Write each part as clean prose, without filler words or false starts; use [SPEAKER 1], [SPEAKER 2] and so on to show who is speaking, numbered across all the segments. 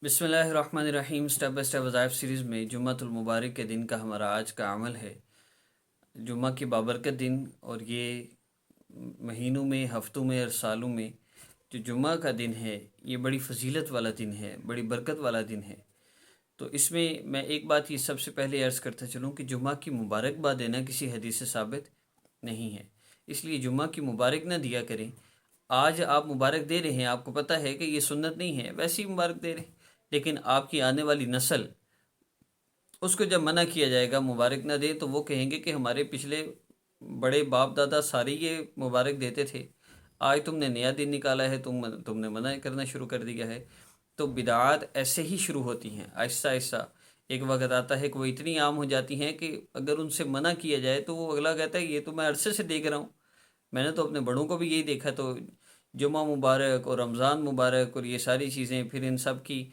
[SPEAKER 1] بسم اللہ الرحمن الرحیم۔ سٹیپ بائی سٹیپ وظائف سیریز میں جمعۃ المبارک کے دن کا ہمارا آج کا عمل ہے۔ جمعہ کی بابرکت دن، اور یہ مہینوں میں، ہفتوں میں اور سالوں میں جو جمعہ کا دن ہے یہ بڑی فضیلت والا دن ہے، بڑی برکت والا دن ہے۔ تو اس میں ایک بات یہ سب سے پہلے عرض کرتا چلوں کہ جمعہ کی مبارکباد دینا کسی حدیث سے ثابت نہیں ہے، اس لیے جمعہ کی مبارک نہ دیا کریں۔ آج آپ مبارک دے رہے ہیں، آپ کو پتہ ہے کہ یہ سنت نہیں ہے، ویسے ہی مبارک دے رہے ہیں، لیکن آپ کی آنے والی نسل اس کو جب منع کیا جائے گا مبارک نہ دے تو وہ کہیں گے کہ ہمارے پچھلے بڑے باپ دادا سارے یہ مبارک دیتے تھے، آج تم نے نیا دن نکالا ہے، تم نے منع کرنا شروع کر دیا ہے۔ تو بدعات ایسے ہی شروع ہوتی ہیں آہستہ آہستہ، ایک وقت آتا ہے کہ وہ اتنی عام ہو جاتی ہیں کہ اگر ان سے منع کیا جائے تو وہ اگلا کہتا ہے یہ تو میں عرصے سے دیکھ رہا ہوں، میں نے تو اپنے بڑوں کو بھی یہی دیکھا۔ تو جمعہ مبارک اور رمضان مبارک اور یہ ساری چیزیں، پھر ان سب کی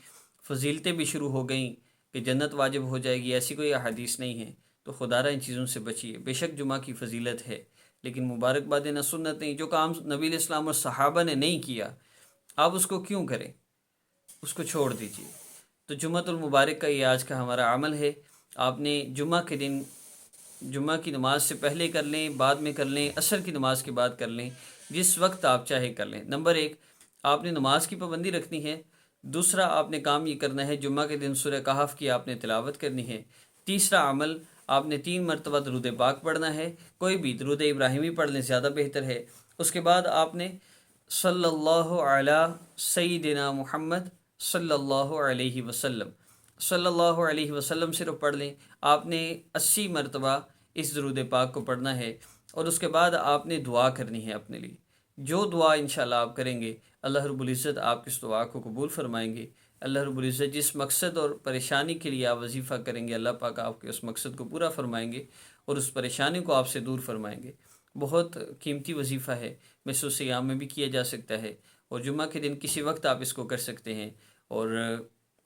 [SPEAKER 1] فضیلتیں بھی شروع ہو گئیں کہ جنت واجب ہو جائے گی، ایسی کوئی احادیث نہیں ہے۔ تو خدا را ان چیزوں سے بچیے۔ بے شک جمعہ کی فضیلت ہے، لیکن مبارکباد دینا سنت نہیں۔ جو کام نبی علیہ السلام اور صحابہ نے نہیں کیا آپ اس کو کیوں کریں، اس کو چھوڑ دیجیے۔ تو جمعۃ المبارک کا یہ آج کا ہمارا عمل ہے۔ آپ نے جمعہ کے دن جمعہ کی نماز سے پہلے کر لیں، بعد میں کر لیں، عصر کی نماز کے بعد کر لیں، جس وقت آپ چاہے کر لیں۔ نمبر ایک، آپ نے نماز کی پابندی رکھنی ہے۔ دوسرا، آپ نے کام یہ کرنا ہے جمعہ کے دن سورہ کہف کی آپ نے تلاوت کرنی ہے۔ تیسرا عمل، آپ نے 3 مرتبہ درود پاک پڑھنا ہے، کوئی بھی درود ابراہیمی پڑھ لیں زیادہ بہتر ہے۔ اس کے بعد آپ نے صلی اللہ علی سیدنا محمد صلی اللہ علیہ وسلم، صلی اللہ علیہ وسلم صرف پڑھ لیں۔ آپ نے 80 مرتبہ اس درود پاک کو پڑھنا ہے، اور اس کے بعد آپ نے دعا کرنی ہے اپنے لیے۔ جو دعا انشاءاللہ آپ کریں گے اللہ رب العزت آپ کی اس دعا کو قبول فرمائیں گے۔ اللہ رب العزت جس مقصد اور پریشانی کے لیے آپ وظیفہ کریں گے، اللہ پاک آپ کے اس مقصد کو پورا فرمائیں گے اور اس پریشانی کو آپ سے دور فرمائیں گے۔ بہت قیمتی وظیفہ ہے، محسوس ایام میں بھی کیا جا سکتا ہے، اور جمعہ کے دن کسی وقت آپ اس کو کر سکتے ہیں۔ اور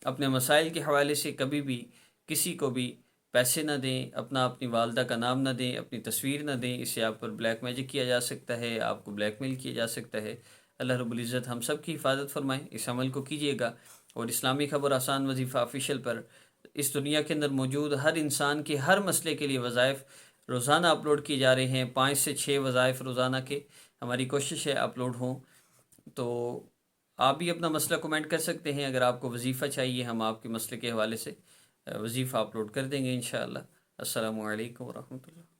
[SPEAKER 1] اپنے مسائل کے حوالے سے کبھی بھی کسی کو بھی پیسے نہ دیں، اپنی والدہ کا نام نہ دیں، اپنی تصویر نہ دیں، اسے آپ پر بلیک میجک کیا جا سکتا ہے، آپ کو بلیک میل کیا جا سکتا ہے۔ اللہ رب العزت ہم سب کی حفاظت فرمائیں، اس عمل کو کیجیے گا۔ اور اسلامی خبر آسان وظیفہ آفیشیل پر اس دنیا کے اندر موجود ہر انسان کے ہر مسئلے کے لیے وظائف روزانہ اپلوڈ کیے جا رہے ہیں، 5 سے 6 وظائف روزانہ کے ہماری کوشش ہے اپلوڈ ہوں۔ تو آپ بھی اپنا مسئلہ کومنٹ کر سکتے ہیں، اگر آپ کو وظیفہ چاہیے ہم آپ کے مسئلے کے حوالے سے وظیفہ اپلوڈ کر دیں گے انشاءاللہ۔ السلام علیکم ورحمۃ اللہ۔